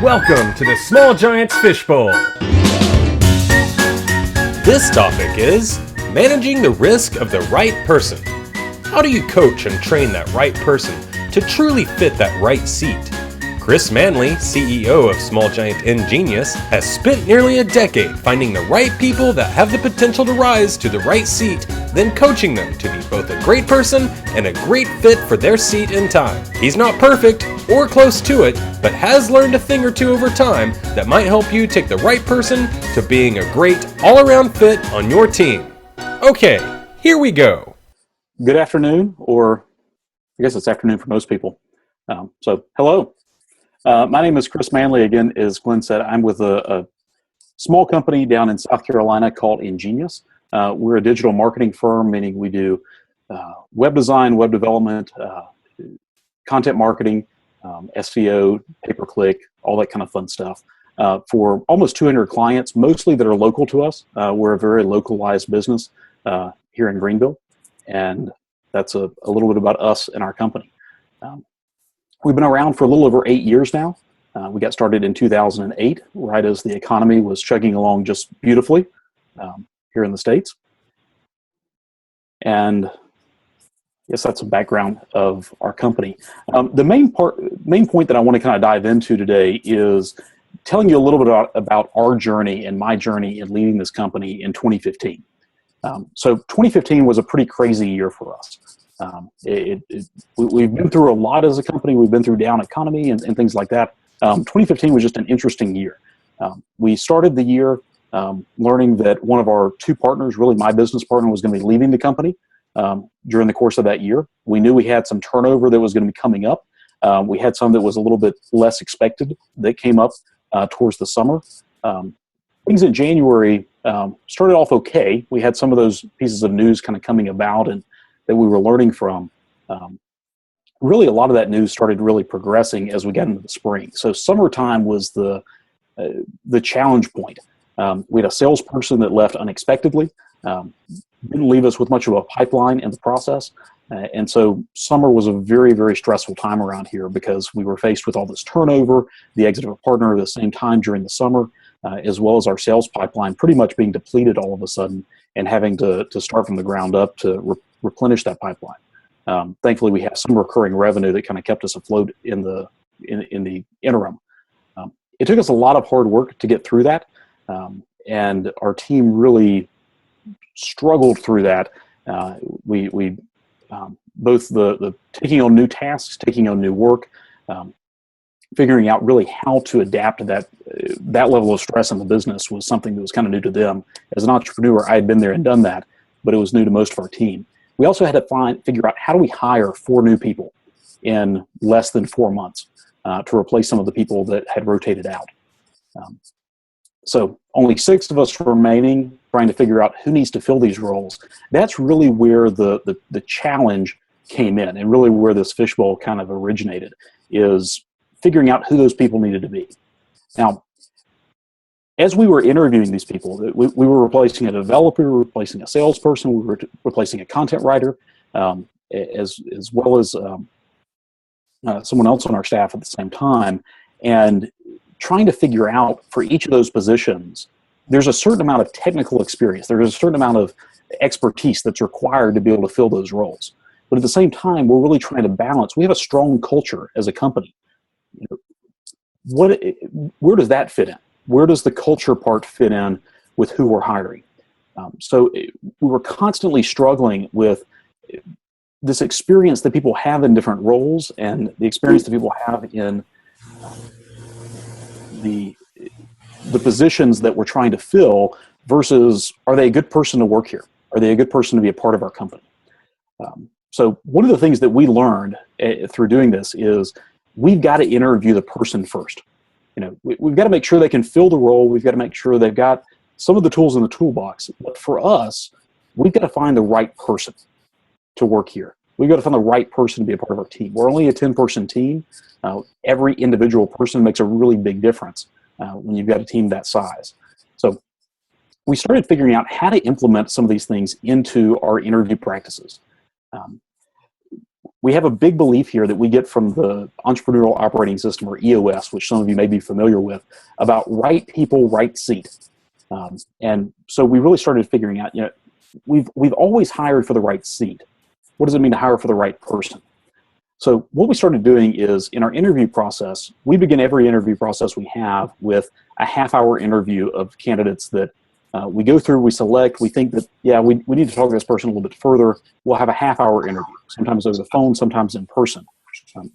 Welcome to the Small Giants Fishbowl. This topic is managing the risk of the right person. How do you coach and train that right person to truly fit that right seat? Chris Manley, CEO of Small Giant Ingenious, has spent nearly a decade finding the right people that have the potential to rise to the right seat, then coaching them to be both a great person and a great fit for their seat in time. He's not perfect or close to it, but has learned a thing or two over time that might help you take the right person to being a great all-around fit on your team. Okay, here we go. Good afternoon, or I guess it's afternoon for most people. Hello. My name is Chris Manley. Again, as Glenn said, I'm with a small company down in South Carolina called Ingenious. We're a digital marketing firm, meaning we do web design, web development, content marketing, SEO, pay-per-click, all that kind of fun stuff for almost 200 clients, mostly that are local to us. We're a very localized business here in Greenville, and that's a little bit about us and our company. We've been around for a little over 8 years now. We got started in 2008, right as the economy was chugging along just beautifully here in the States. And yes, that's a background of our company. The main point that I want to kind of dive into today is telling you a little bit about our journey and my journey in leading this company in 2015. So 2015 was a pretty crazy year for us. We've been through a lot as a company. We've been through down economy and things like that. 2015 was just an interesting year. We started the year learning that one of our two partners, really my business partner, was going to be leaving the company during the course of that year. We knew we had some turnover that was going to be coming up. We had some that was a little bit less expected that came up towards the summer. Things in January started off okay. We had some of those pieces of news kind of coming about and that we were learning from. Really, a lot of that news started really progressing as we got into the spring. So summertime was the challenge point. We had a salesperson that left unexpectedly, didn't leave us with much of a pipeline in the process. And so summer was a very, very stressful time around here because we were faced with all this turnover, the exit of a partner at the same time during the summer, as well as our sales pipeline pretty much being depleted all of a sudden and having to start from the ground up to replenish that pipeline. Thankfully, we have some recurring revenue that kind of kept us afloat in the interim. It took us a lot of hard work to get through that, and our team really struggled through that. We both the taking on new tasks, taking on new work, figuring out really how to adapt to that level of stress in the business was something that was kind of new to them. As an entrepreneur, I had been there and done that, but it was new to most of our team. We also had to figure out how do we hire 4 new people in less than 4 months to replace some of the people that had rotated out. So only 6 of us remaining, trying to figure out who needs to fill these roles. That's really where the challenge came in, and really where this fishbowl kind of originated, is figuring out who those people needed to be. Now, as we were interviewing these people, we were replacing a developer, we were replacing a salesperson, we were replacing a content writer, as well as someone else on our staff at the same time, and trying to figure out for each of those positions, there's a certain amount of technical experience, there's a certain amount of expertise that's required to be able to fill those roles. But at the same time, we're really trying to balance. We have a strong culture as a company. Where does that fit in? Where does the culture part fit in with who we're hiring? So we were constantly struggling with this experience that people have in different roles and the experience that people have in the positions that we're trying to fill versus, are they a good person to work here? Are they a good person to be a part of our company? So one of the things that we learned through doing this is we've got to interview the person first. We've got to make sure they can fill the role. We've got to make sure they've got some of the tools in the toolbox. But for us, we've got to find the right person to work here. We've got to find the right person to be a part of our team. We're only a 10-person team. Every individual person makes a really big difference when you've got a team that size. So we started figuring out how to implement some of these things into our interview practices. we have a big belief here that we get from the Entrepreneurial Operating System, or EOS, which some of you may be familiar with, about right people, right seat. And so we really started figuring out, we've always hired for the right seat. What does it mean to hire for the right person? So what we started doing is, in our interview process, we begin every interview process we have with a half-hour interview of candidates that we go through, we select, we think that, we need to talk to this person a little bit further. We'll have a half-hour interview, sometimes over the phone, sometimes in person.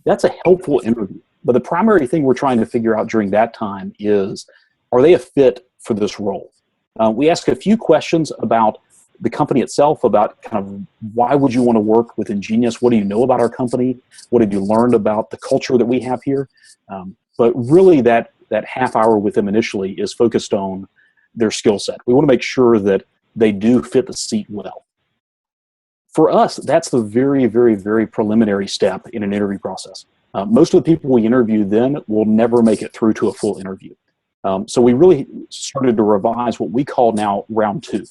That's a helpful interview. But the primary thing we're trying to figure out during that time is, are they a fit for this role? We ask a few questions about the company itself, about kind of why would you want to work with Ingenious? What do you know about our company? What have you learned about the culture that we have here? But really that half hour with them initially is focused on their skill set. We want to make sure that they do fit the seat well. For us, that's the very, very, very preliminary step in an interview process. Most of the people we interview then will never make it through to a full interview. So we really started to revise what we call now round two.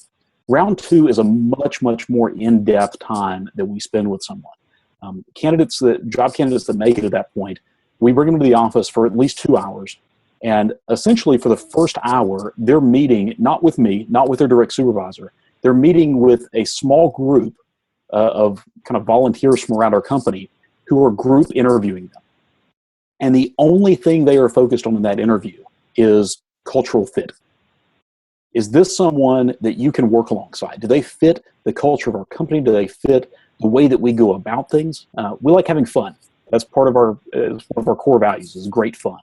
Round two is a much, much more in-depth time that we spend with someone. Job candidates that make it at that point, we bring them to the office for at least 2 hours. And essentially for the first hour, they're meeting, not with me, not with their direct supervisor, they're meeting with a small group of kind of volunteers from around our company who are group interviewing them. And the only thing they are focused on in that interview is cultural fit. Is this someone that you can work alongside? Do they fit the culture of our company? Do they fit the way that we go about things? We like having fun. That's part of our core values, is great fun.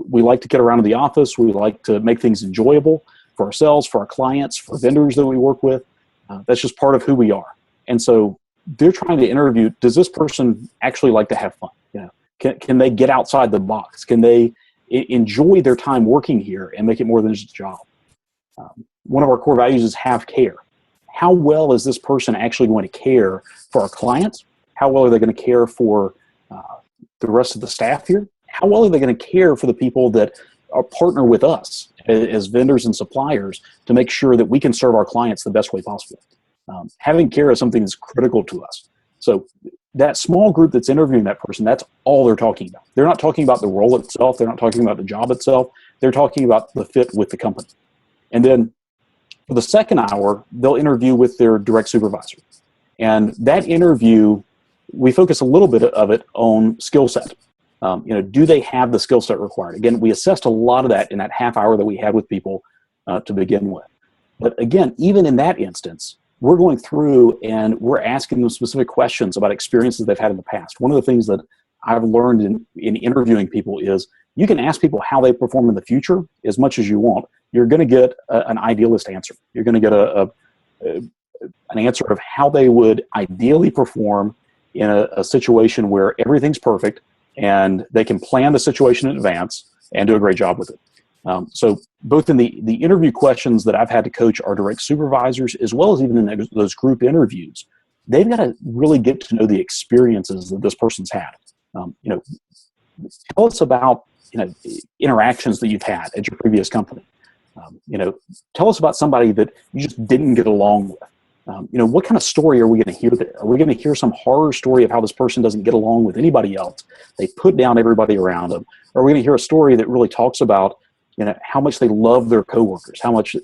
We like to get around to the office. We like to make things enjoyable for ourselves, for our clients, for vendors that we work with. That's just part of who we are. And so they're trying to interview, does this person actually like to have fun? Can they get outside the box? Can they enjoy their time working here and make it more than just a job? One of our core values is have care. How well is this person actually going to care for our clients? How well are they going to care for the rest of the staff here? How well are they going to care for the people that are partner with us as vendors and suppliers to make sure that we can serve our clients the best way possible? Having care is something that's critical to us. So that small group that's interviewing that person, that's all they're talking about. They're not talking about the role itself. They're not talking about the job itself. They're talking about the fit with the company. And then for the second hour, they'll interview with their direct supervisor. And that interview, we focus a little bit of it on skill set. Do they have the skill set required? Again, we assessed a lot of that in that half hour that we had with people to begin with. But again, even in that instance, we're going through and we're asking them specific questions about experiences they've had in the past. One of the things that I've learned in interviewing people is you can ask people how they perform in the future as much as you want. You're going to get an idealist answer. You're going to get an answer of how they would ideally perform in a situation where everything's perfect and they can plan the situation in advance and do a great job with it. So both in the interview questions that I've had to coach our direct supervisors, as well as even in those group interviews, they've got to really get to know the experiences that this person's had. Tell us about interactions that you've had at your previous company. Tell us about somebody that you just didn't get along with. What kind of story are we going to hear there? Are we going to hear some horror story of how this person doesn't get along with anybody else? They put down everybody around them. Or are we going to hear a story that really talks about how much they love their coworkers, how much,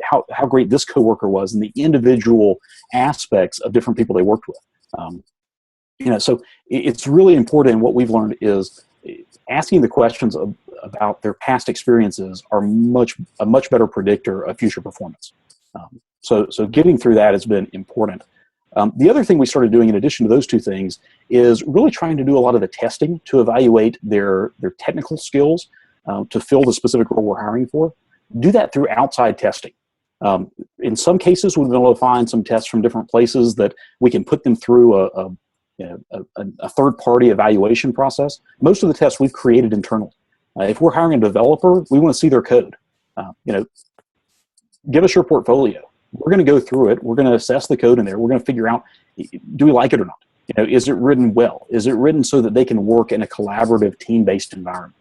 how great this coworker was, and the individual aspects of different people they worked with. So it's really important. What we've learned is asking the questions about their past experiences are a much better predictor of future performance. So getting through that has been important. The other thing we started doing in addition to those two things is really trying to do a lot of the testing to evaluate their technical skills to fill the specific role we're hiring for. Do that through outside testing. In some cases, we've been able to find some tests from different places that we can put them through a third-party evaluation process. Most of the tests we've created internally. If we're hiring a developer, we want to see their code. Give us your portfolio. We're going to go through it. We're going to assess the code in there. We're going to figure out, do we like it or not? Is it written well? Is it written so that they can work in a collaborative, team-based environment?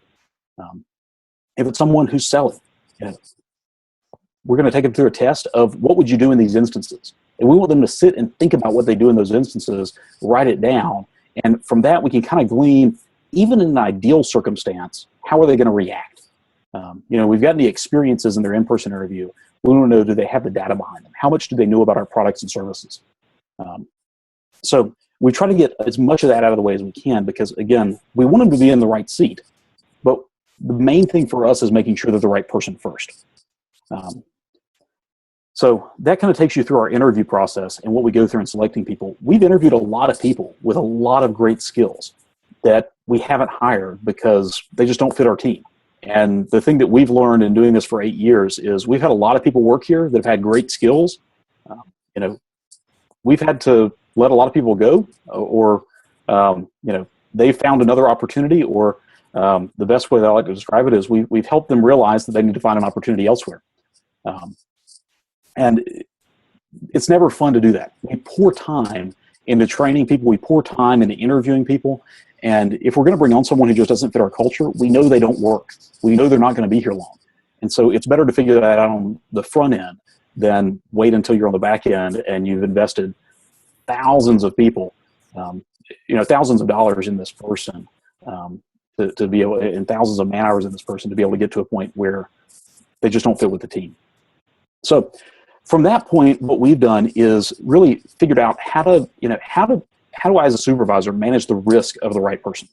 If it's someone who's selling, we're going to take them through a test of what would you do in these instances. And we want them to sit and think about what they do in those instances, write it down, And from that, we can kind of glean, even in an ideal circumstance, how are they going to react? We've gotten the experiences in their in-person interview. We want to know, do they have the data behind them? How much do they know about our products and services? So we try to get as much of that out of the way as we can because, again, we want them to be in the right seat. But the main thing for us is making sure they're the right person first. So that kind of takes you through our interview process and what we go through in selecting people. We've interviewed a lot of people with a lot of great skills that we haven't hired because they just don't fit our team. And the thing that we've learned in doing this for 8 years is we've had a lot of people work here that have had great skills. We've had to let a lot of people go, or they've found another opportunity, or the best way that I like to describe it is we've helped them realize that they need to find an opportunity elsewhere. And it's never fun to do that. We pour time into training people. We pour time into interviewing people. And if we're going to bring on someone who just doesn't fit our culture, we know they don't work. We know they're not going to be here long. And so it's better to figure that out on the front end than wait until you're on the back end and you've invested thousands of people, thousands of dollars in this person to be able, and thousands of man hours in this person to be able to get to a point where they just don't fit with the team. So from that point, what we've done is really figured out how do I, as a supervisor, manage the risk of the right person?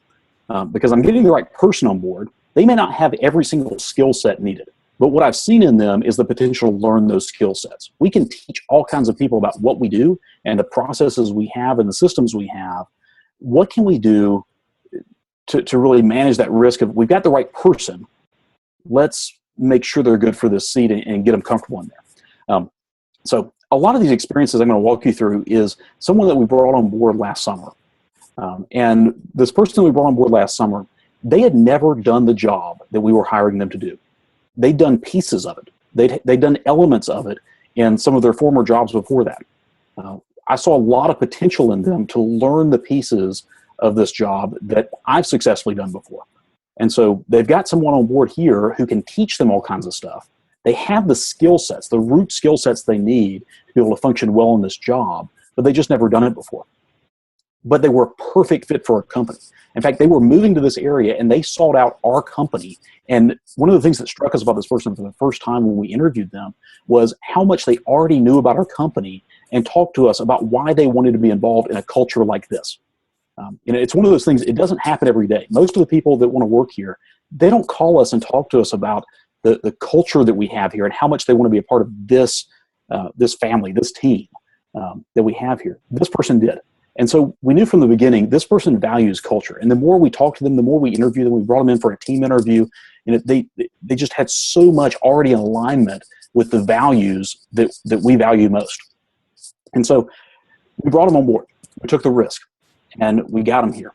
Because I'm getting the right person on board. They may not have every single skill set needed, but what I've seen in them is the potential to learn those skill sets. We can teach all kinds of people about what we do and the processes we have and the systems we have. What can we do to really manage that risk of, we've got the right person, let's make sure they're good for this seat and get them comfortable in there. So a lot of these experiences I'm going to walk you through is someone that we brought on board last summer. And this person we brought on board last summer, they had never done the job that we were hiring them to do. They'd done pieces of it. They'd done elements of it in some of their former jobs before that. I saw a lot of potential in them to learn the pieces of this job that I've successfully done before. And so they've got someone on board here who can teach them all kinds of stuff. They have the skill sets, the root skill sets they need to be able to function well in this job, but they just never done it before. But they were a perfect fit for our company. In fact, they were moving to this area and they sought out our company. And one of the things that struck us about this person for the first time when we interviewed them was how much they already knew about our company and talked to us about why they wanted to be involved in a culture like this. It's one of those things, it doesn't happen every day. Most of the people that want to work here, they don't call us and talk to us about the culture that we have here and how much they want to be a part of this family, this team that we have here. This person did. And so we knew from the beginning, this person values culture. And the more we talked to them, the more we interview them, we brought them in for a team interview, and they just had so much already in alignment with the values that we value most. And so we brought them on board. We took the risk, and we got them here.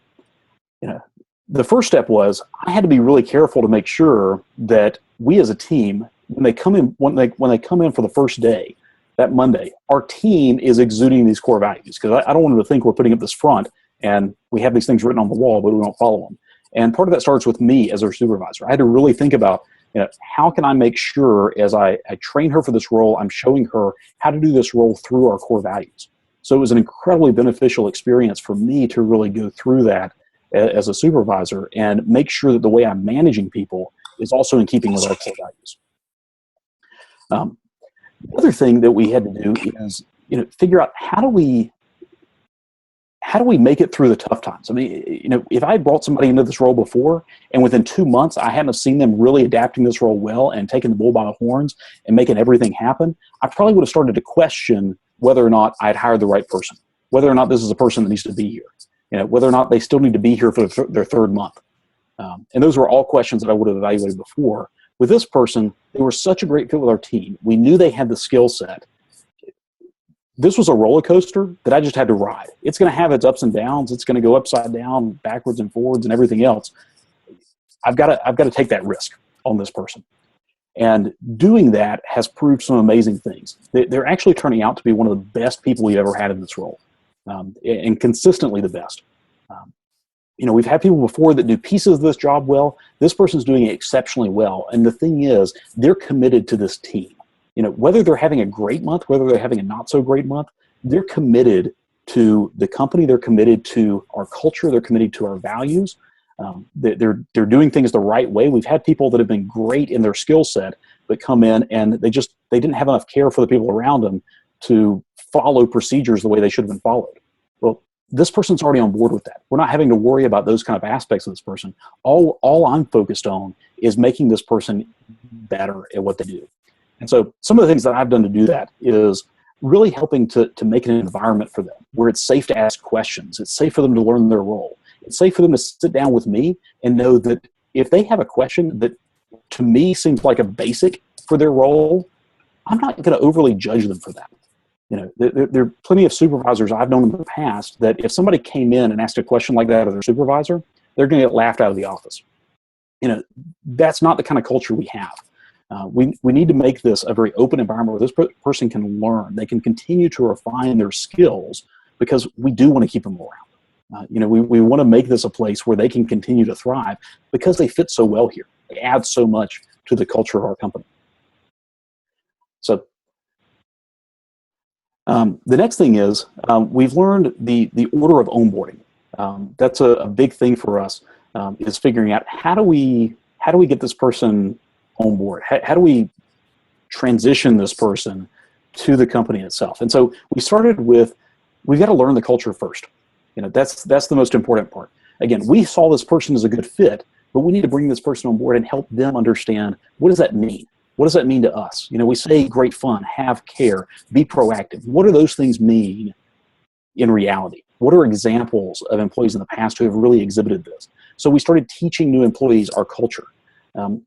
The first step was I had to be really careful to make sure that we as a team, when they come in for the first day, that Monday, our team is exuding these core values, because I don't want them to think we're putting up this front and we have these things written on the wall, but we don't follow them. And part of that starts with me as their supervisor. I had to really think about, how can I make sure as I train her for this role, I'm showing her how to do this role through our core values. So it was an incredibly beneficial experience for me to really go through that as a supervisor and make sure that the way I'm managing people is also in keeping with our core values. The other thing that we had to do is, figure out how do we make it through the tough times? I mean, if I had brought somebody into this role before and within 2 months I hadn't seen them really adapting this role well and taking the bull by the horns and making everything happen, I probably would have started to question whether or not I'd hired the right person, whether or not this is a person that needs to be here, whether or not they still need to be here for their third month. And those were all questions that I would have evaluated before. With this person, they were such a great fit with our team. We knew they had the skill set. This was a roller coaster that I just had to ride. It's going to have its ups and downs. It's going to go upside down, backwards and forwards, and everything else. I've got to take that risk on this person. And doing that has proved some amazing things. They're actually turning out to be one of the best people we've ever had in this role, and consistently the best. We've had people before that do pieces of this job well. This person's doing it exceptionally well. And the thing is, they're committed to this team. Whether they're having a great month, whether they're having a not so great month, they're committed to the company. They're committed to our culture. They're committed to our values. They're doing things the right way. We've had people that have been great in their skill set, but come in and they didn't have enough care for the people around them to follow procedures the way they should have been followed. Well, this person's already on board with that. We're not having to worry about those kind of aspects of this person. All I'm focused on is making this person better at what they do. And so some of the things that I've done to do that is really helping to make an environment for them where it's safe to ask questions. It's safe for them to learn their role. It's safe for them to sit down with me and know that if they have a question that to me seems like a basic for their role, I'm not going to overly judge them for that. There are plenty of supervisors I've known in the past that if somebody came in and asked a question like that of their supervisor, they're going to get laughed out of the office. That's not the kind of culture we have. We need to make this a very open environment where this person can learn. They can continue to refine their skills because we do want to keep them around. We want to make this a place where they can continue to thrive because they fit so well here. They add so much to the culture of our company. So the next thing is we've learned the order of onboarding. That's a big thing for us, is figuring out how do we get this person on board? How do we transition this person to the company itself? And so we started with, we've got to learn the culture first. That's the most important part. Again, we saw this person as a good fit, but we need to bring this person on board and help them understand, what does that mean? What does that mean to us? We say great fun, have care, be proactive. What do those things mean in reality? What are examples of employees in the past who have really exhibited this? So we started teaching new employees our culture.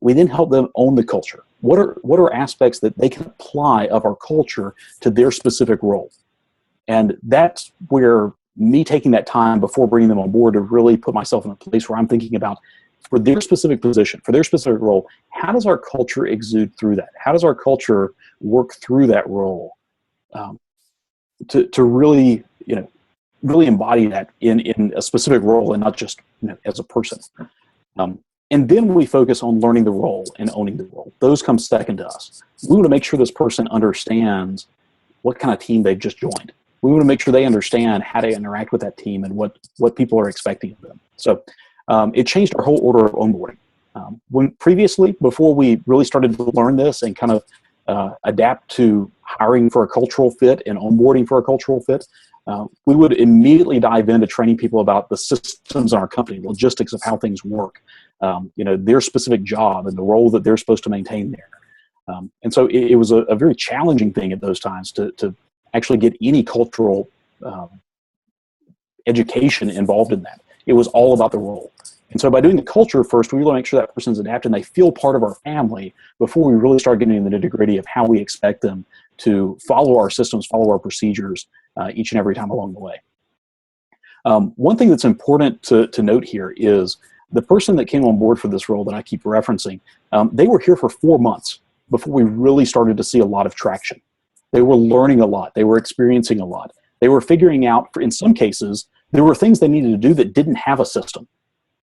We then help them own the culture. What are aspects that they can apply of our culture to their specific role? And that's where me taking that time before bringing them on board to really put myself in a place where I'm thinking about, for their specific position, for their specific role, how does our culture exude through that? How does our culture work through that role to really, really embody that in a specific role and not just as a person? And then we focus on learning the role and owning the role. Those come second to us. We want to make sure this person understands what kind of team they've just joined. We want to make sure they understand how to interact with that team and what people are expecting of them. So it changed our whole order of onboarding. When previously, before we really started to learn this and kind of adapt to hiring for a cultural fit and onboarding for a cultural fit, we would immediately dive into training people about the systems in our company, logistics of how things work, their specific job and the role that they're supposed to maintain there. And so it was a very challenging thing at those times to actually get any cultural education involved in that. It was all about the role. And so by doing the culture first, we really make sure that person's adapted and they feel part of our family before we really start getting into the nitty-gritty of how we expect them to follow our systems, follow our procedures each and every time along the way. One thing that's important to note here is the person that came on board for this role that I keep referencing, they were here for 4 months before we really started to see a lot of traction. They were learning a lot. They were experiencing a lot. They were figuring out, in some cases, there were things they needed to do that didn't have a system.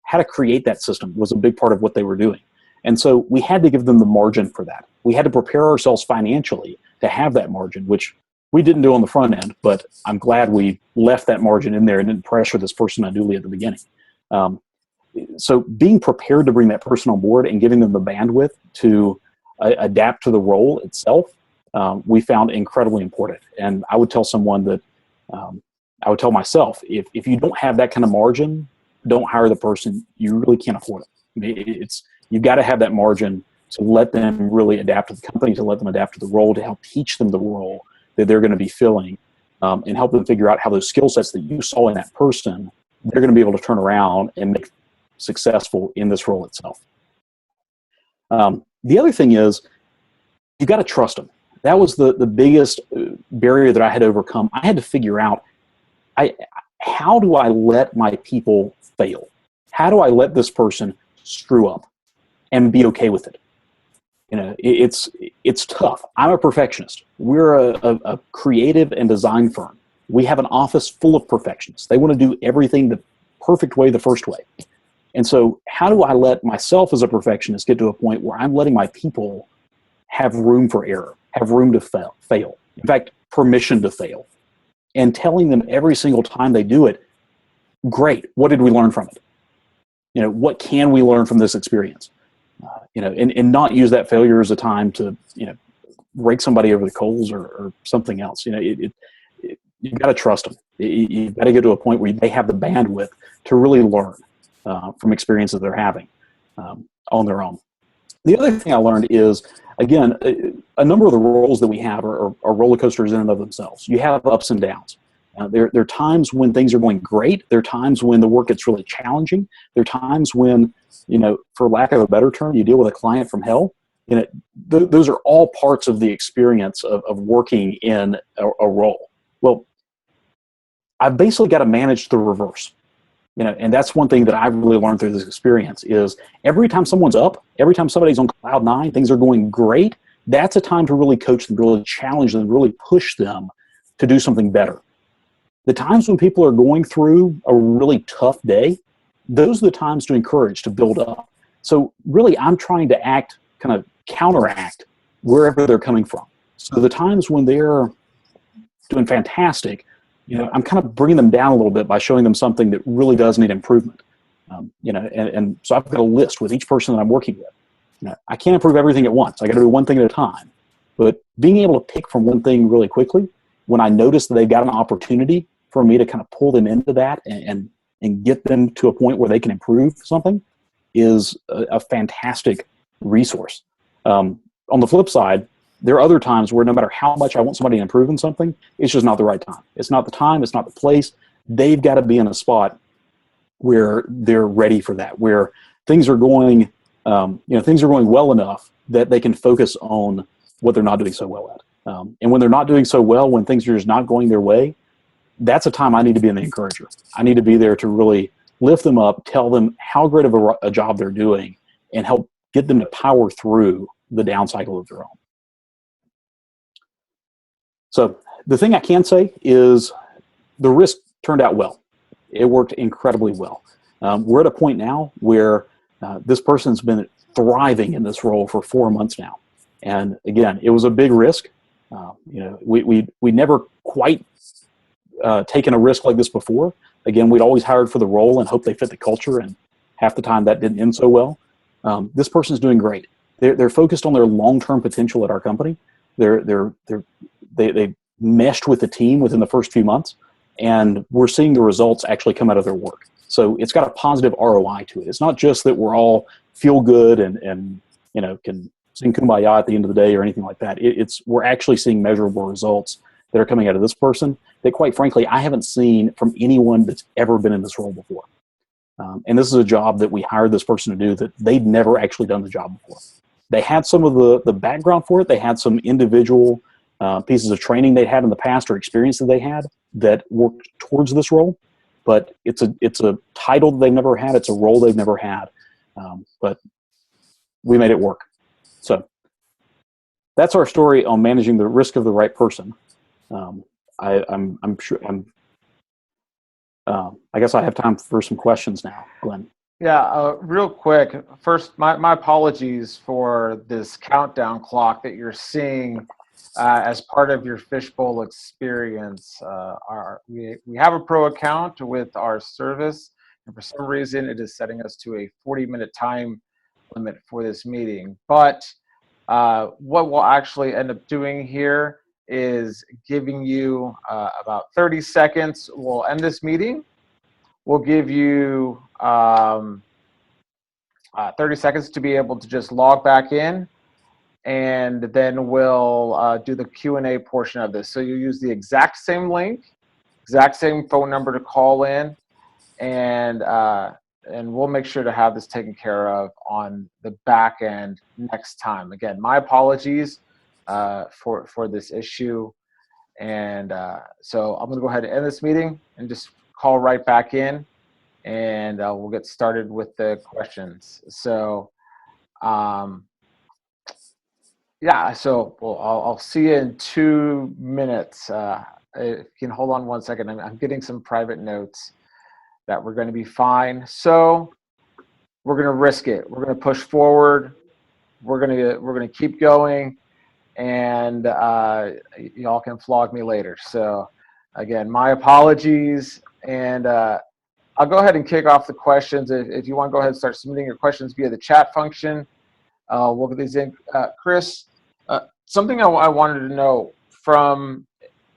How to create that system was a big part of what they were doing. And so we had to give them the margin for that. We had to prepare ourselves financially to have that margin, which we didn't do on the front end, but I'm glad we left that margin in there and didn't pressure this person unduly at the beginning. So being prepared to bring that person on board and giving them the bandwidth to adapt to the role itself, we found incredibly important. And I would tell someone that, I would tell myself, if you don't have that kind of margin, don't hire the person. You really can't afford it. I mean, you've got to have that margin to let them really adapt to the company, to let them adapt to the role, to help teach them the role that they're going to be filling, and help them figure out how those skill sets that you saw in that person, they're going to be able to turn around and make successful in this role itself. The other thing is, you got to trust them. That was the biggest barrier that I had to overcome. I had to figure out, how do I let my people fail? How do I let this person screw up and be okay with it? It's tough. I'm a perfectionist. We're a creative and design firm. We have an office full of perfectionists. They want to do everything the perfect way, the first way. And so how do I let myself as a perfectionist get to a point where I'm letting my people have room for error, have room to fail? In fact, permission to fail. and telling them every single time they do it, great, what did we learn from it? What can we learn from this experience? And not use that failure as a time to, rake somebody over the coals or something else. You've got to trust them. You've got to get to a point where they have the bandwidth to really learn from experiences they're having on their own. The other thing I learned is, again, a number of the roles that we have are roller coasters in and of themselves. You have ups and downs. There are times when things are going great. There are times when the work gets really challenging. There are times when, for lack of a better term, you deal with a client from hell. Those are all parts of the experience of working in a role. Well, I've basically got to manage the reverse. And that's one thing that I've really learned through this experience is every time someone's up, every time somebody's on cloud nine, things are going great, that's a time to really coach them, really challenge them, really push them to do something better. The times when people are going through a really tough day, those are the times to encourage, to build up. So really, I'm trying to kind of counteract wherever they're coming from. So the times when they're doing fantastic, I'm kind of bringing them down a little bit by showing them something that really does need improvement. And so I've got a list with each person that I'm working with. I can't improve everything at once. I got to do one thing at a time. But being able to pick from one thing really quickly, when I notice that they've got an opportunity for me to kind of pull them into that and get them to a point where they can improve something, is a fantastic resource. On the flip side, there are other times where no matter how much I want somebody to improve in something, it's just not the right time. It's not the time. It's not the place. They've got to be in a spot where they're ready for that, where things are going, things are going well enough that they can focus on what they're not doing so well at. And when they're not doing so well, when things are just not going their way, that's a time I need to be an encourager. I need to be there to really lift them up, tell them how great of a job they're doing, and help get them to power through the down cycle of their own. So the thing I can say is the risk turned out well. It worked incredibly well. We're at a point now where this person's been thriving in this role for 4 months now. And again, it was a big risk. We never quite taken a risk like this before. Again, we'd always hired for the role and hoped they fit the culture, and half the time that didn't end so well. This person's doing great. They're focused on their long-term potential at our company. They meshed with the team within the first few months, and we're seeing the results actually come out of their work. So it's got a positive ROI to it. It's not just that we're all feel good and can sing kumbaya at the end of the day or anything like that. We're actually seeing measurable results that are coming out of this person that, quite frankly, I haven't seen from anyone that's ever been in this role before. And this is a job that we hired this person to do that they'd never actually done the job before. They had some of the background for it. They had some individual pieces of training they'd had in the past or experience that they had that worked towards this role. But it's a title that they've never had. It's a role they've never had. But we made it work. So that's our story on managing the risk of the right person. I'm sure. I guess I have time for some questions now, Glenn. Yeah, real quick. First, my apologies for this countdown clock that you're seeing as part of your fishbowl experience. We have a pro account with our service, and for some reason it is setting us to a 40-minute time limit for this meeting. But what we'll actually end up doing here is giving you about 30 seconds. We'll end this meeting. We'll give you 30 seconds to be able to just log back in, and then we'll do the Q&A portion of this. So you use the exact same link, exact same phone number to call in, and we'll make sure to have this taken care of on the back end next time. Again, my apologies for this issue, and so I'm gonna go ahead and end this meeting and just call right back in, and we'll get started with the questions. So yeah, so I'll see you in 2 minutes. If you can hold on 1 second, I'm getting some private notes that we're going to be fine. So we're going to risk it. We're going to push forward. We're going to keep going, and y'all can flog me later. So Again, my apologies, and I'll go ahead and kick off the questions. If you want to go ahead and start submitting your questions via the chat function, we'll get these in. Chris, something I wanted to know from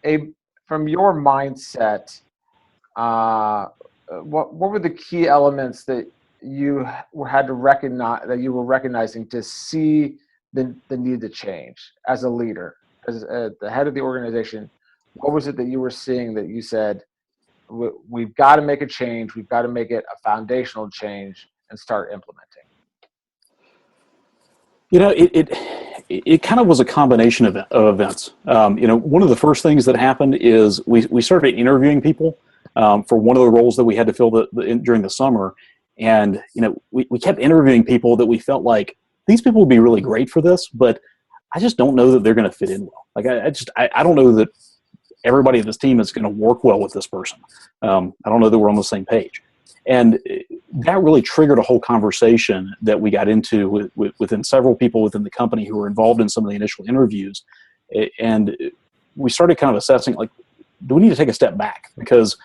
your mindset, what were the key elements that you had to recognize, that you were recognizing to see the need to change as a leader, as the head of the organization? What was it that you were seeing that you said, we've got to make a change, we've got to make it a foundational change and start implementing? You know, it kind of was a combination of events. You know, one of the first things that happened is we started interviewing people for one of the roles that we had to fill during the summer. And, you know, we kept interviewing people that we felt like these people would be really great for this, but I just don't know that they're going to fit in well. Like, I don't know that everybody at this team is going to work well with this person. I don't know that we're on the same page. And that really triggered a whole conversation that we got into within several people within the company who were involved in some of the initial interviews. And we started kind of assessing, like, do we need to take a step back? Because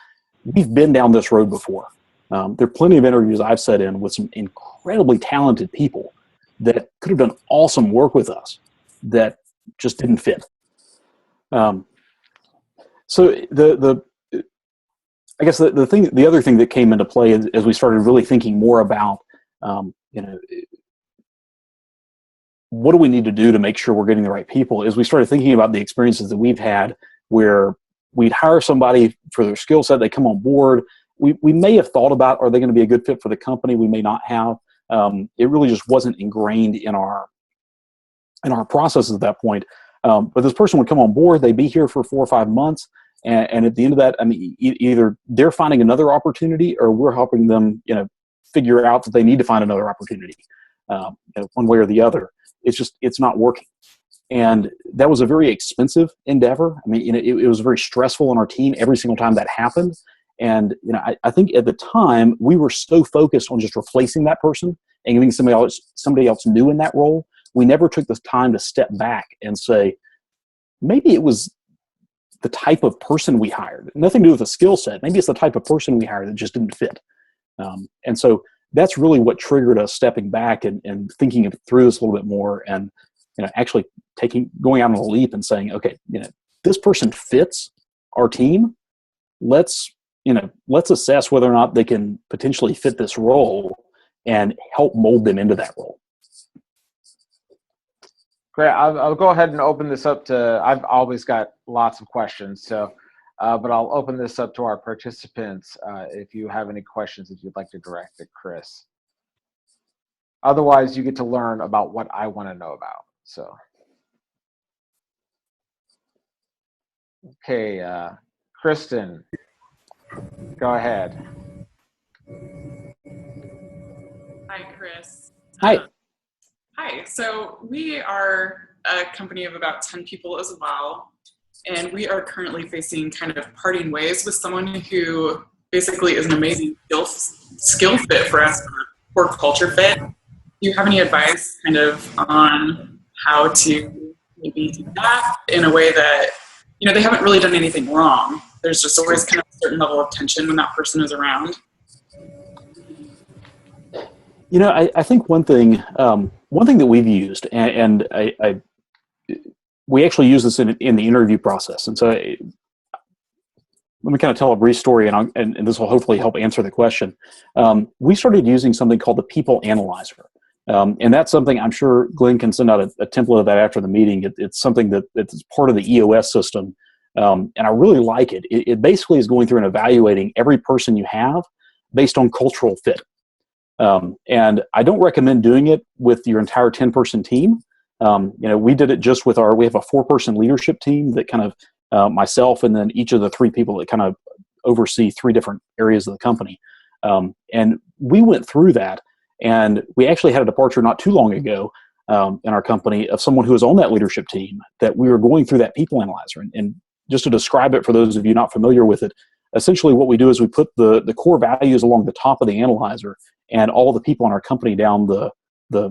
we've been down this road before. There are plenty of interviews I've sat in with some incredibly talented people that could have done awesome work with us that just didn't fit. So I guess the other thing that came into play as we started really thinking more about, you know, what do we need to do to make sure we're getting the right people, is we started thinking about the experiences that we've had where we'd hire somebody for their skill set, they come on board. We may have thought about, are they going to be a good fit for the company? We may not have. It really just wasn't ingrained in our processes at that point. But this person would come on board, they'd be here for 4 or 5 months, and at the end of that, I mean, either they're finding another opportunity or we're helping them, you know, figure out that they need to find another opportunity, you know, one way or the other. It's not working. And that was a very expensive endeavor. I mean, you know, it was very stressful on our team every single time that happened. And, you know, I think at the time we were so focused on just replacing that person and giving somebody else new in that role, we never took the time to step back and say, maybe it was the type of person we hired. Nothing to do with the skill set. Maybe it's the type of person we hired that just didn't fit. And so that's really what triggered us stepping back and thinking through this a little bit more, and, you know, actually going out on a leap and saying, okay, you know, this person fits our team. Let's assess whether or not they can potentially fit this role and help mold them into that role. Great. I'll go ahead and open this up to, I've always got lots of questions, so, but I'll open this up to our participants if you have any questions that you'd like to direct at Chris. Otherwise, you get to learn about what I want to know about. So, okay, Kristen, go ahead. Hi, Chris. Hi. Hi. So we are a company of about 10 people as well, and we are currently facing kind of parting ways with someone who basically is an amazing skill fit for us, or culture fit. Do you have any advice kind of on how to maybe do that in a way that, you know, they haven't really done anything wrong? There's just always kind of a certain level of tension when that person is around. You know, I think one thing that we've used, and we actually use this in the interview process. And so let me kind of tell a brief story, and this will hopefully help answer the question. We started using something called the People Analyzer. And that's something, I'm sure Glenn can send out a template of that after the meeting. It's something that's part of the EOS system. And I really like it. It basically is going through and evaluating every person you have based on cultural fit. And I don't recommend doing it with your entire 10-person team. You know, we did it just with we have a 4-person leadership team that kind of, myself and then each of the 3 people that kind of oversee 3 different areas of the company. And we went through that, and we actually had a departure not too long ago in our company of someone who was on that leadership team that we were going through that People Analyzer. And just to describe it for those of you not familiar with it, essentially what we do is we put the core values along the top of the analyzer and all the people in our company down the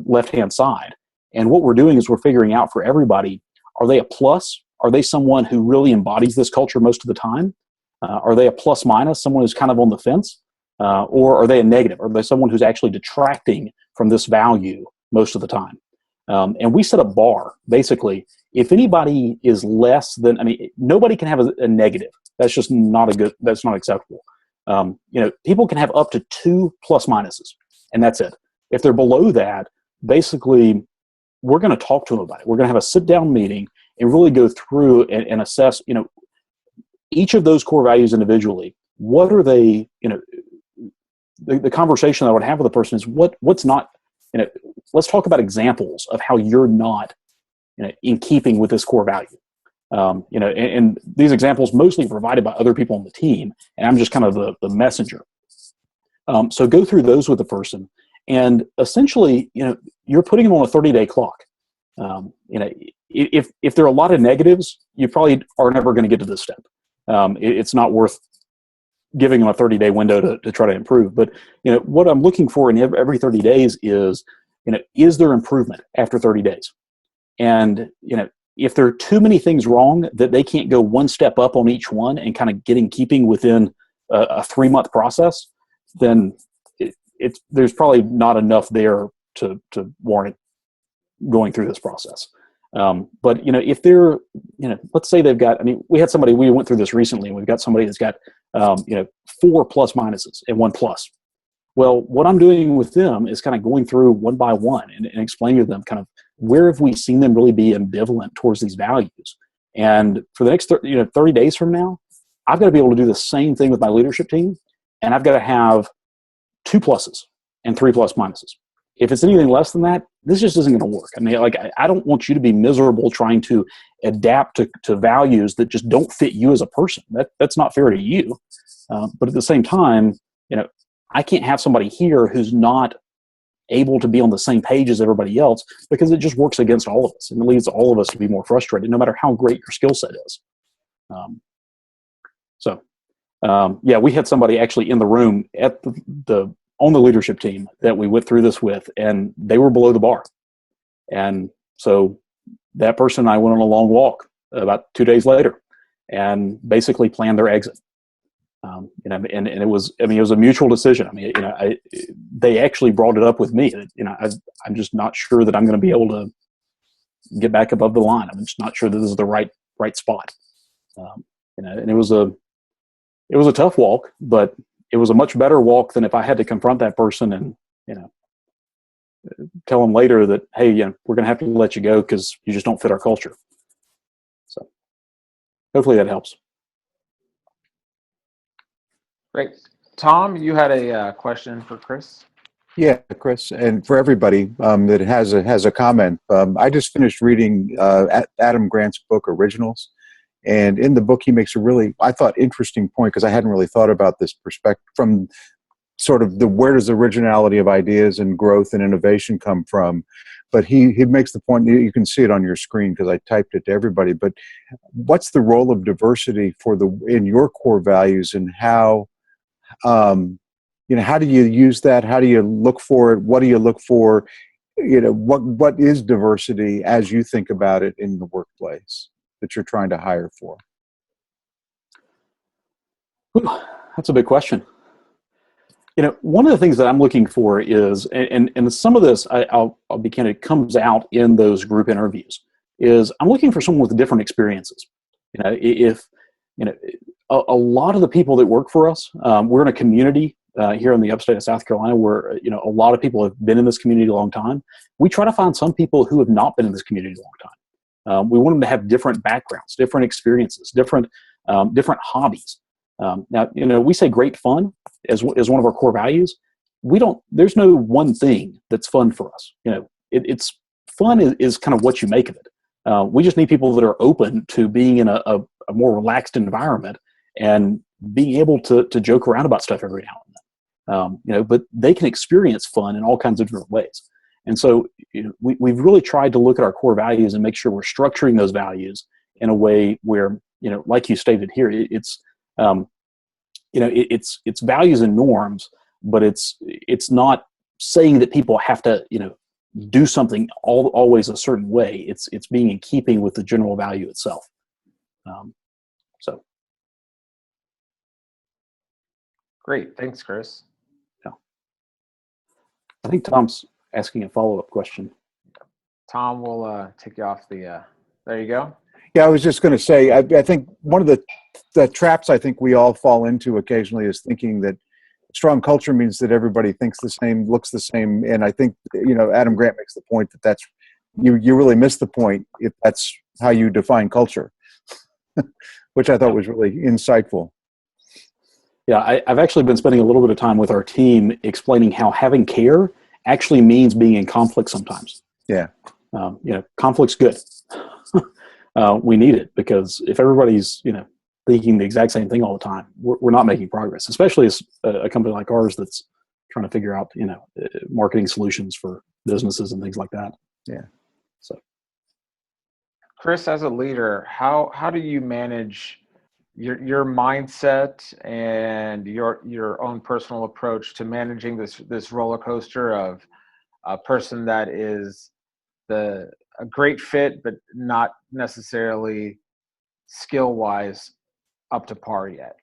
left-hand side. And what we're doing is we're figuring out for everybody, are they a plus? Are they someone who really embodies this culture most of the time? Are they a plus minus, someone who's kind of on the fence? Or are they a negative? Are they someone who's actually detracting from this value most of the time? And we set a bar. Basically, if anybody is less than, nobody can have a negative. That's just not that's not acceptable. People can have up to 2 plus minuses, and that's it. If they're below that, basically, we're going to talk to them about it. We're going to have a sit-down meeting and really go through and assess, each of those core values individually. What are they, the conversation that I would have with a person is what's not, let's talk about examples of how you're not, in keeping with this core value. And these examples mostly provided by other people on the team, and I'm just kind of the messenger. So go through those with the person, and essentially, you're putting them on a 30-day clock. If there are a lot of negatives, you probably are never going to get to this step. It's not worth giving them a 30-day window to try to improve. But what I'm looking for in every 30 days is there improvement after 30 days? And if there are too many things wrong that they can't go one step up on each one and kind of getting keeping within a 3-month process, then there's probably not enough there to warrant going through this process. But if they're, let's say they've got, we had somebody, we went through this recently, and we've got somebody that's got, 4 plus minuses and 1 plus. Well, what I'm doing with them is kind of going through one by one and explaining to them kind of where have we seen them really be ambivalent towards these values. And for the next 30 days from now, I've got to be able to do the same thing with my leadership team, and I've got to have 2 pluses and 3 plus minuses. If it's anything less than that, this just isn't going to work. I don't want you to be miserable trying to adapt to values that just don't fit you as a person. That's not fair to you. But at the same time, I can't have somebody here who's not able to be on the same page as everybody else, because it just works against all of us, and it leads all of us to be more frustrated, no matter how great your skill set is. We had somebody actually in the room at on the leadership team that we went through this with, and they were below the bar. And so that person and I went on a long walk about 2 days later and basically planned their exit. And it was a mutual decision. They actually brought it up with me that, I'm just not sure that I'm going to be able to get back above the line. I'm just not sure that this is the right spot. And it was a tough walk, but it was a much better walk than if I had to confront that person and, tell them later that, hey, we're going to have to let you go because you just don't fit our culture. So hopefully that helps. Great. Tom, you had a question for Chris? Yeah, Chris, and for everybody that has a comment. I just finished reading Adam Grant's book, Originals. And in the book, he makes a really, I thought, interesting point, because I hadn't really thought about this perspective from sort of where does the originality of ideas and growth and innovation come from. But he makes the point, you can see it on your screen because I typed it to everybody, but what's the role of diversity in your core values, and how, how do you use that? How do you look for it? What do you look for? What is diversity as you think about it in the workplace that you're trying to hire for? Ooh, that's a big question. One of the things that I'm looking for is, and some of this, I'll be candid, comes out in those group interviews, is I'm looking for someone with different experiences. If a lot of the people that work for us, we're in a community here in the upstate of South Carolina where a lot of people have been in this community a long time. We try to find some people who have not been in this community a long time. We want them to have different backgrounds, different experiences, different hobbies. Now, we say great fun as one of our core values. There's no one thing that's fun for us. It's fun is kind of what you make of it. We just need people that are open to being in a more relaxed environment and being able to joke around about stuff every now and then. But they can experience fun in all kinds of different ways. And so we've really tried to look at our core values and make sure we're structuring those values in a way where, like you stated here, it's values and norms, but it's not saying that people have to, do something always a certain way. It's being in keeping with the general value itself. So. Great. Thanks, Chris. I think Tom's asking a follow-up question. Tom will take you off the, there you go. Yeah, I was just going to say, I think one of the traps I think we all fall into occasionally is thinking that strong culture means that everybody thinks the same, looks the same. And I think, Adam Grant makes the point that you really miss the point if that's how you define culture, which I thought was really insightful. Yeah, I've actually been spending a little bit of time with our team explaining how having care actually means being in conflict sometimes. Yeah. Conflict's good. We need it, because if everybody's, thinking the exact same thing all the time, we're not making progress, especially as a company like ours that's trying to figure out, marketing solutions for businesses and things like that. Yeah. So, Chris, as a leader, how do you manage your mindset and your own personal approach to managing this roller coaster of a person that is a great fit, but not necessarily skill-wise up to par yet?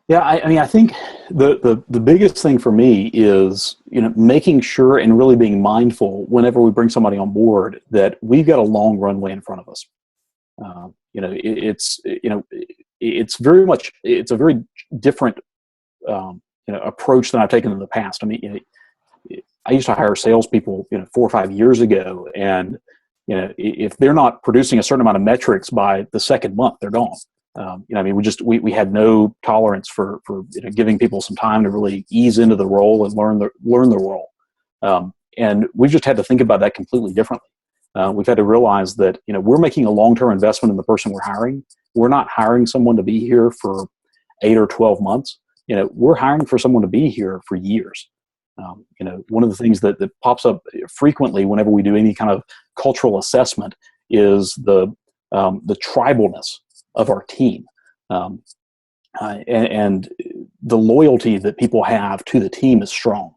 yeah, I think the biggest thing for me is, making sure and really being mindful whenever we bring somebody on board that we've got a long runway in front of us. It's very much, it's a very different, approach than I've taken in the past. I mean, I used to hire salespeople, 4 or 5 years ago, and if they're not producing a certain amount of metrics by the second month, they're gone. We had no tolerance for giving people some time to really ease into the role and learn the role, and we've just had to think about that completely differently. We've had to realize that we're making a long-term investment in the person we're hiring. We're not hiring someone to be here for 8 or 12 months. We're hiring for someone to be here for years. One of the things that pops up frequently whenever we do any kind of cultural assessment is the tribalness of our team, and the loyalty that people have to the team is strong.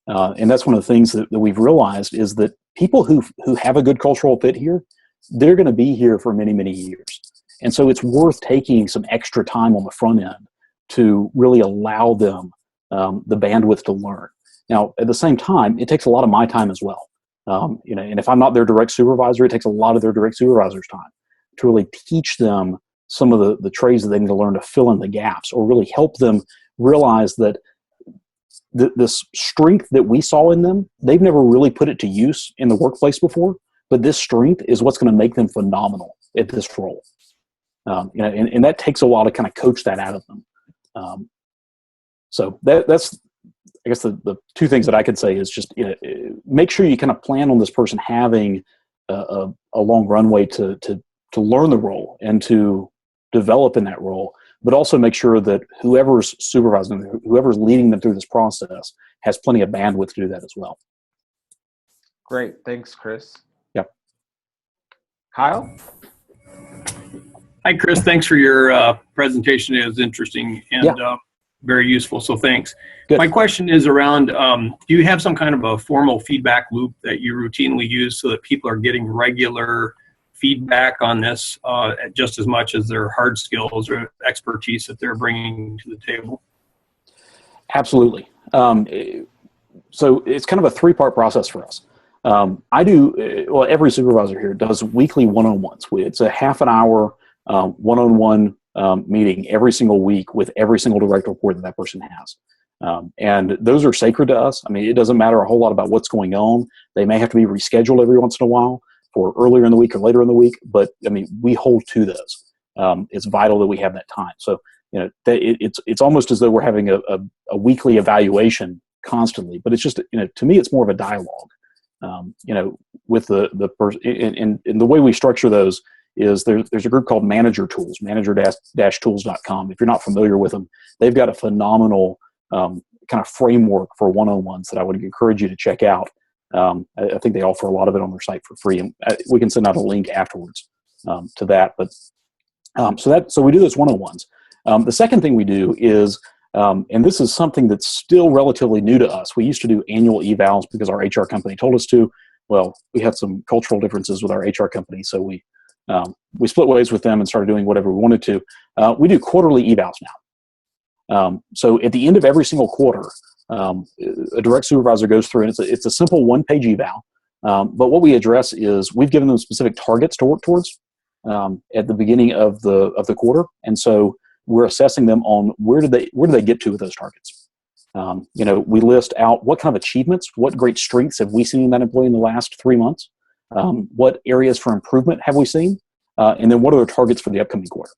And that's one of the things that we've realized is that people who have a good cultural fit here, they're going to be here for many, many years. And so it's worth taking some extra time on the front end to really allow them the bandwidth to learn. Now, at the same time, it takes a lot of my time as well. And if I'm not their direct supervisor, it takes a lot of their direct supervisor's time to really teach them some of the trades that they need to learn to fill in the gaps, or really help them realize that this strength that we saw in them, they've never really put it to use in the workplace before, but this strength is what's going to make them phenomenal at this role. And that takes a while to kind of coach that out of them. So that's, I guess, the 2 things that I could say is just, make sure you kind of plan on this person having a long runway to learn the role and to develop in that role, but also make sure that whoever's supervising them, whoever's leading them through this process, has plenty of bandwidth to do that as well. Great. Thanks, Chris. Yep. Kyle? Hi, Chris. Thanks for your presentation. It was interesting and very useful, so thanks. Good. My question is around, do you have some kind of a formal feedback loop that you routinely use so that people are getting regular feedback on this just as much as their hard skills or expertise that they're bringing to the table? Absolutely. So it's kind of a 3-part process for us. I do, every supervisor here does weekly one-on-ones. It's a half an hour one-on-one meeting every single week with every single direct report that person has. And those are sacred to us. I mean, it doesn't matter a whole lot about what's going on. They may have to be rescheduled every once in a while for earlier in the week or later in the week, but I mean, we hold to those. It's vital that we have that time. So, it's almost as though we're having a weekly evaluation constantly, but it's just, to me, it's more of a dialogue, with the person. And the way we structure those is there's a group called Manager Tools, manager-tools.com. If you're not familiar with them, they've got a phenomenal kind of framework for one-on-ones that I would encourage you to check out. I think they offer a lot of it on their site for free, and we can send out a link afterwards to that. But so we do those one-on-ones. The second thing we do is, and this is something that's still relatively new to us. We used to do annual evals because our HR company told us to. Well, we had some cultural differences with our HR company, so we We split ways with them and started doing whatever we wanted to. We do quarterly evals now. So at the end of every single quarter, a direct supervisor goes through, and it's a simple one-page eval. But what we address is we've given them specific targets to work towards at the beginning of the quarter, and so we're assessing them on where do they get to with those targets. We list out what kind of achievements, what great strengths have we seen in that employee in the last 3 months, what areas for improvement have we seen, and then what are their targets for the upcoming quarter.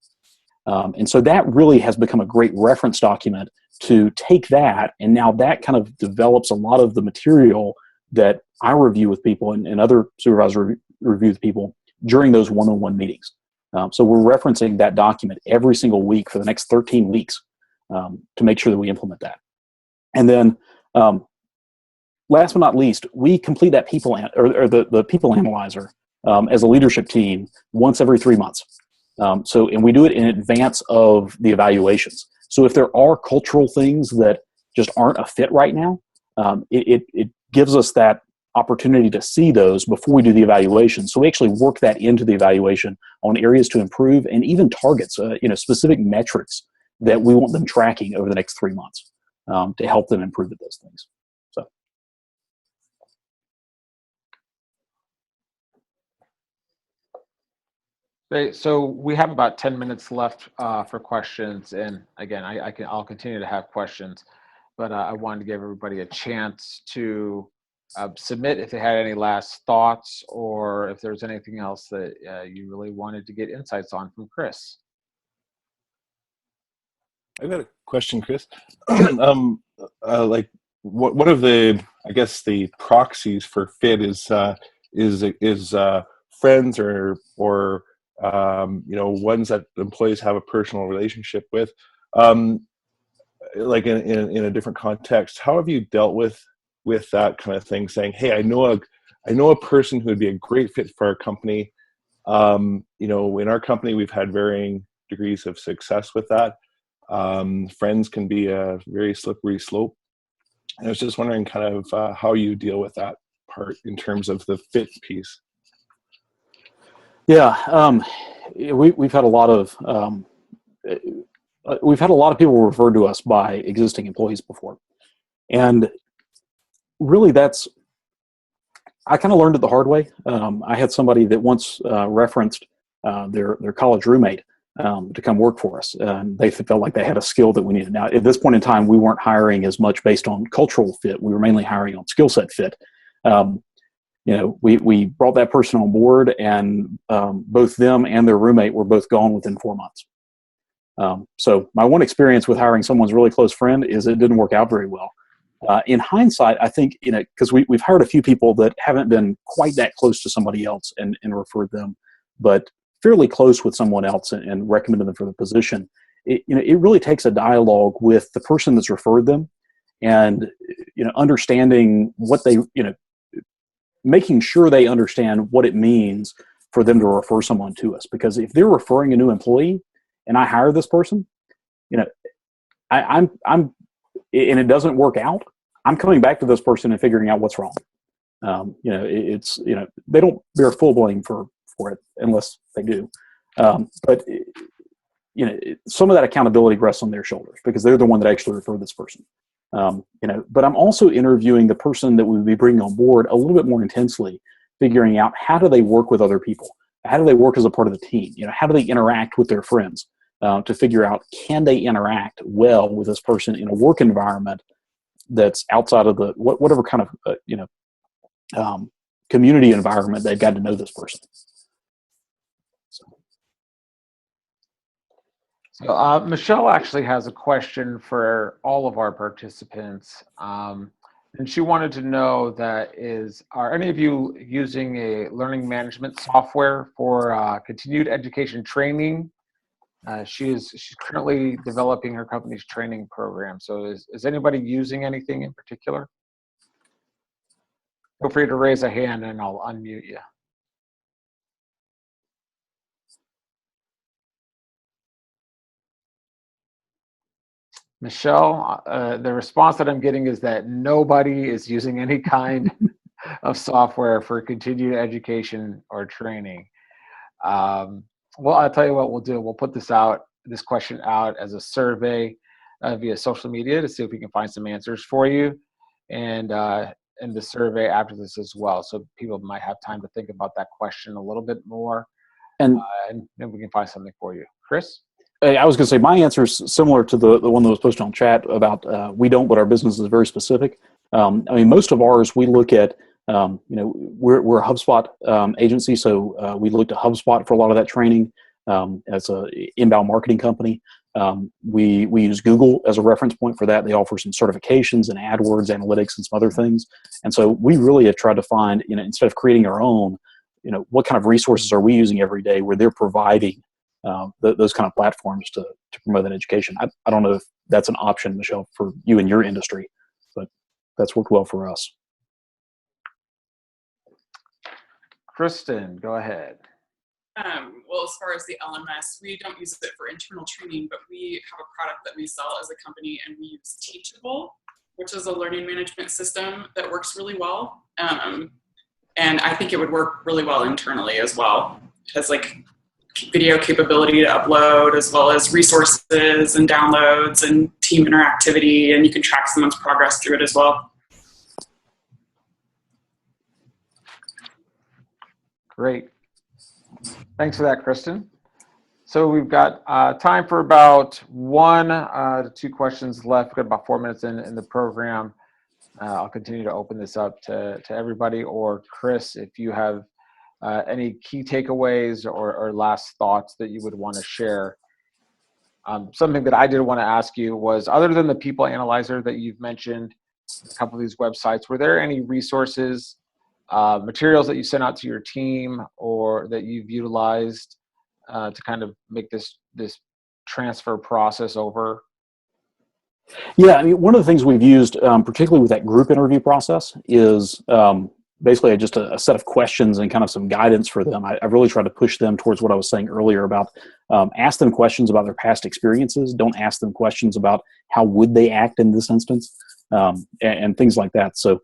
And so that really has become a great reference document to take that, and now that kind of develops a lot of the material that I review with people and other supervisors review with people during those one-on-one meetings. So we're referencing that document every single week for the next 13 weeks to make sure that we implement that. And then last but not least, we complete that the people analyzer as a leadership team once every 3 months. And we do it in advance of the evaluations. So if there are cultural things that just aren't a fit right now, it gives us that opportunity to see those before we do the evaluation. So we actually work that into the evaluation on areas to improve and even targets, specific metrics that we want them tracking over the next 3 months to help them improve at those things. So we have about 10 minutes left for questions, and again, I'll continue to have questions, but I wanted to give everybody a chance to submit if they had any last thoughts or if there's anything else that you really wanted to get insights on from Chris. I've got a question, Chris. Like one of the, I guess, the proxies for fit is friends or ones that employees have a personal relationship with. Like in a different context, how have you dealt with that kind of thing? Saying, hey, I know a person who would be a great fit for our company. In our company, we've had varying degrees of success with that. Friends can be a very slippery slope. And I was just wondering kind of how you deal with that part in terms of the fit piece. Yeah, we've had a lot of people referred to us by existing employees before, and really I kind of learned it the hard way. I had somebody that once referenced their college roommate to come work for us, and they felt like they had a skill that we needed. Now, at this point in time, we weren't hiring as much based on cultural fit. We were mainly hiring on skill set fit. We brought that person on board, and both them and their roommate were both gone within 4 months. So my one experience with hiring someone's really close friend is it didn't work out very well. In hindsight, I think, because we've hired a few people that haven't been quite that close to somebody else and referred them, but fairly close with someone else and recommended them for the position. It really takes a dialogue with the person that's referred them, and understanding what they making sure they understand what it means for them to refer someone to us. Because if they're referring a new employee and I hire this person, I'm and it doesn't work out, I'm coming back to this person and figuring out what's wrong. They don't bear full blame for it unless they do. But some of that accountability rests on their shoulders because they're the one that actually referred this person. But I'm also interviewing the person that we would be bringing on board a little bit more intensely, figuring out how do they work with other people? How do they work as a part of the team? How do they interact with their friends to figure out, can they interact well with this person in a work environment that's outside of the whatever kind of community environment they've got to know this person. So Michelle actually has a question for all of our participants. And she wanted to know are any of you using a learning management software for continued education training? She's currently developing her company's training program. So is anybody using anything in particular? Feel free to raise a hand and I'll unmute you. Michelle, the response that I'm getting is that nobody is using any kind of software for continued education or training. Well, I'll tell you what we'll do. We'll put this question out as a survey via social media to see if we can find some answers for you, and the survey after this as well. So people might have time to think about that question a little bit more, And and then we can find something for you. Chris? hey, I was going to say my answer is similar to the one that was posted on chat about we don't, but our business is very specific. I mean, most of ours we look at. We're a HubSpot agency, so we looked at HubSpot for a lot of that training. As a inbound marketing company, we use Google as a reference point for that. They offer some certifications and AdWords analytics and some other things. And so we really have tried to find, instead of creating our own, what kind of resources are we using every day where they're providing those kind of platforms to promote that education. I don't know if that's an option, Michelle, for you in your industry, but that's worked well for us. Kristen, go ahead. Well, as far as the LMS, we don't use it for internal training, but we have a product that we sell as a company, and we use Teachable, which is a learning management system that works really well. And I think it would work really well internally as well. It has like video capability to upload, as well as resources and downloads and team interactivity, and you can track someone's progress through it as well. Great. Thanks for that, Kristen. So we've got time for about 1 to 2 questions left. We've got about 4 minutes in the program. I'll continue to open this up to everybody, or Chris, if you have any key takeaways or last thoughts that you would want to share. Something that I did want to ask you was, other than the People Analyzer that you've mentioned, a couple of these websites, were there any resources, materials that you sent out to your team or that you've utilized to kind of make this transfer process over? Yeah, I mean, one of the things we've used, particularly with that group interview process, is basically just a set of questions and kind of some guidance for them. I've really tried to push them towards what I was saying earlier about ask them questions about their past experiences. Don't ask them questions about how would they act in this instance. And things like that. So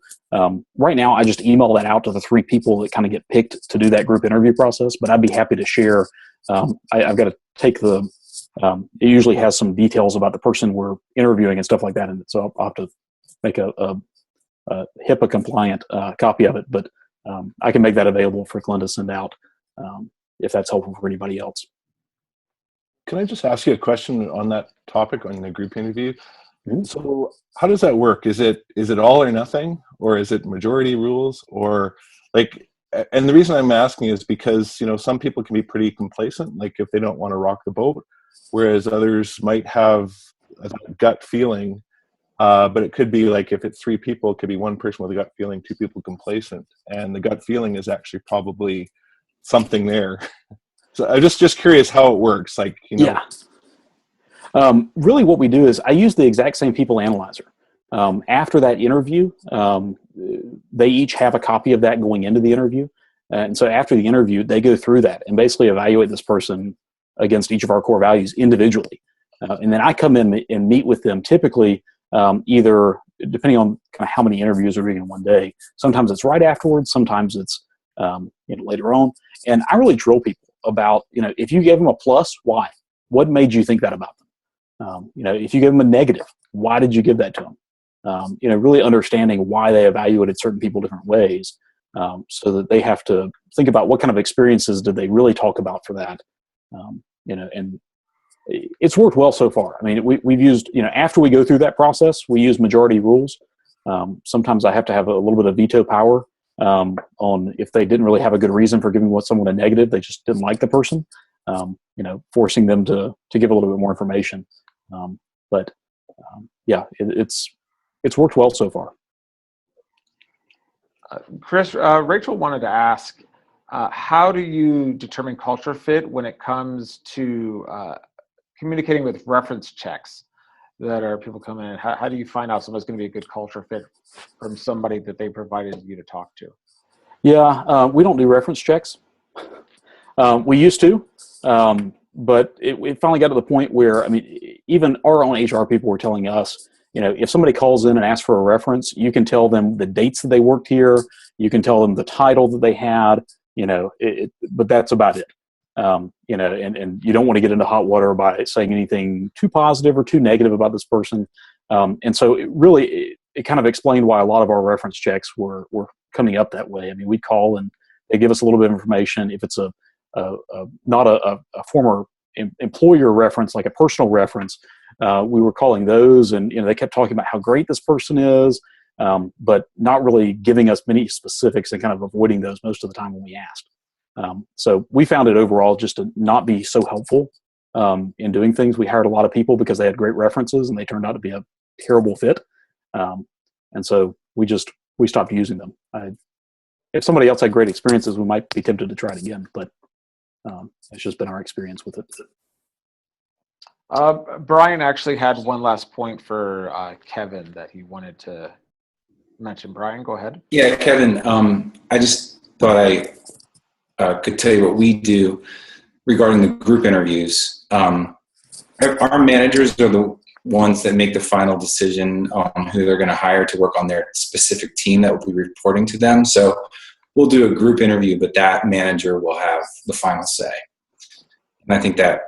right now, I just email that out to the 3 people that kind of get picked to do that group interview process. But I'd be happy to share. I've got to take it usually has some details about the person we're interviewing and stuff like that. And so I'll have to make a HIPAA compliant copy of it. But I can make that available for Glenn to send out if that's helpful for anybody else. Can I just ask you a question on that topic, on the group interview? So how does that work? Is it all or nothing, or is it majority rules, or like? And the reason I'm asking is because some people can be pretty complacent, like if they don't want to rock the boat, whereas others might have a gut feeling. But it could be like if it's 3 people, it could be 1 person with a gut feeling, 2 people complacent, and the gut feeling is actually probably something there. So I'm just curious how it works. Like Yeah. Really what we do is I use the exact same People Analyzer. After that interview, they each have a copy of that going into the interview. And so after the interview, they go through that and basically evaluate this person against each of our core values individually. And then I come in and meet with them typically either, depending on kind of how many interviews are doing in one day. Sometimes it's right afterwards. Sometimes it's later on. And I really drill people about, if you gave them a plus, why? What made you think that about them? If you give them a negative, why did you give that to them? Really understanding why they evaluated certain people different ways, so that they have to think about what kind of experiences did they really talk about for that. And it's worked well so far. I mean, we've used, after we go through that process, we use majority rules. Sometimes I have to have a little bit of veto power on if they didn't really have a good reason for giving someone a negative, they just didn't like the person, forcing them to give a little bit more information. It's worked well so far. Chris, Rachel wanted to ask, how do you determine culture fit when it comes to communicating with reference checks that are people coming in? How do you find out somebody's going to be a good culture fit from somebody that they provided you to talk to? Yeah, we don't do reference checks. We used to, but it finally got to the point where, even our own HR people were telling us, if somebody calls in and asks for a reference, you can tell them the dates that they worked here, you can tell them the title that they had, but that's about it. and you don't want to get into hot water by saying anything too positive or too negative about this person. And so it kind of explained why a lot of our reference checks were coming up that way. I mean, we'd call and they give us a little bit of information. If it's not a former employer reference, like a personal reference, we were calling those, and they kept talking about how great this person is, but not really giving us many specifics and kind of avoiding those most of the time when we asked. So we found it overall just to not be so helpful in doing things. We hired a lot of people because they had great references and they turned out to be a terrible fit. And so we stopped using them. If somebody else had great experiences, we might be tempted to try it again, but it's just been our experience with it. Brian actually had one last point for Kevin that he wanted to mention. Brian, go ahead. Yeah, Kevin, I just thought I could tell you what we do regarding the group interviews. Our managers are the ones that make the final decision on who they're going to hire to work on their specific team that will be reporting to them. So we'll do a group interview, but that manager will have the final say. And I think that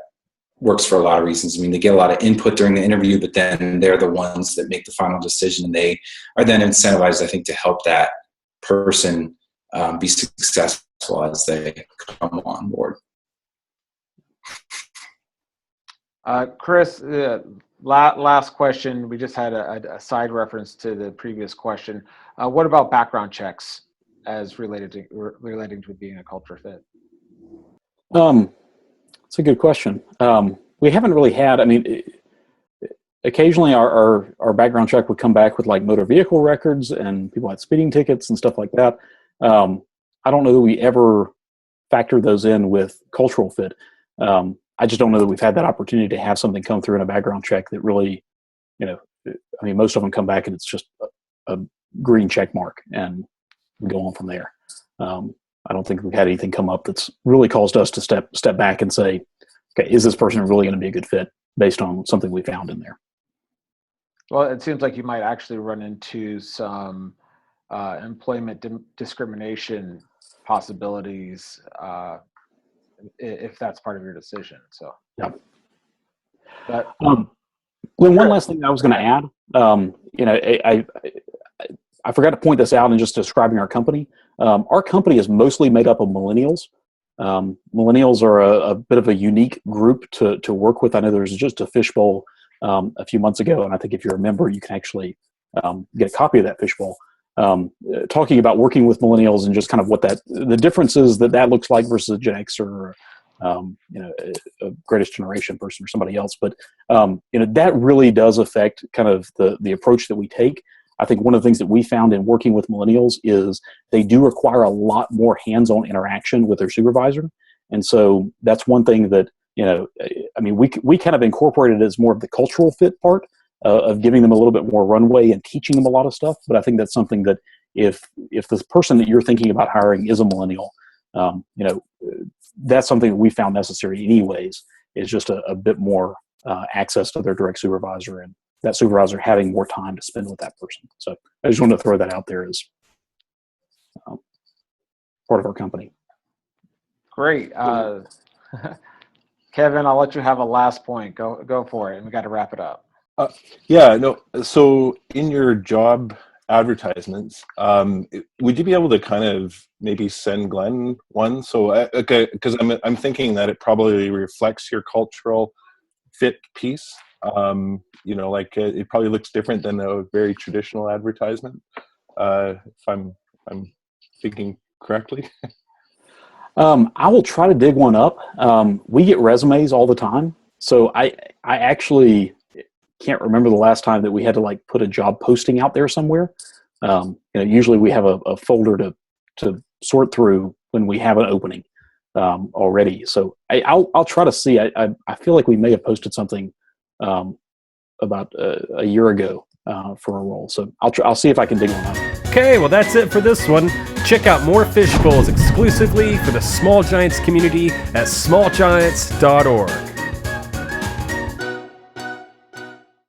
works for a lot of reasons. I mean, they get a lot of input during the interview, but then they're the ones that make the final decision. And they are then incentivized, I think, to help that person be successful as they come on board. Chris, last question. We just had a side reference to the previous question. What about background checks as relating to being a culture fit? It's a good question. We haven't really had, occasionally our background check would come back with like motor vehicle records and people had speeding tickets and stuff like that. I don't know that we ever factor those in with cultural fit. I just don't know that we've had that opportunity to have something come through in a background check that really, most of them come back and it's just a green check mark and we go on from there. I don't think we've had anything come up that's really caused us to step back and say, okay, is this person really going to be a good fit based on something we found in there? Well, it seems like you might actually run into some employment discrimination possibilities if that's part of your decision. So, yeah. But, Glenn, one last thing I was going to add. I forgot to point this out in just describing our company. Our company is mostly made up of millennials. Millennials are a bit of a unique group to work with. I know there was just a fishbowl a few months ago, and I think if you're a member, you can actually get a copy of that fishbowl. Talking about working with millennials and just kind of what the differences that looks like versus a Gen Xer or a greatest generation person or somebody else. But that really does affect kind of the approach that we take. I think one of the things that we found in working with millennials is they do require a lot more hands-on interaction with their supervisor. And so that's one thing that, we kind of incorporated it as more of the cultural fit part of giving them a little bit more runway and teaching them a lot of stuff. But I think that's something that if this person that you're thinking about hiring is a millennial, that's something that we found necessary anyways, is just a bit more access to their direct supervisor and that supervisor having more time to spend with that person. So I just wanted to throw that out there as part of our company. Great. Kevin, I'll let you have a last point. Go for it. And we got to wrap it up. So in your job advertisements, would you be able to kind of maybe send Glenn one? So, because I'm thinking that it probably reflects your cultural fit piece. It probably looks different than a very traditional advertisement. If I'm thinking correctly. I will try to dig one up. We get resumes all the time, so I actually can't remember the last time that we had to put a job posting out there somewhere. Usually we have a folder to sort through when we have an opening already. So I'll try to see. I feel like we may have posted something about a year ago for a role. So I'll see if I can dig one up. Okay, well that's it for this one. Check out more Fishbowls exclusively for the Small Giants community at smallgiants.org.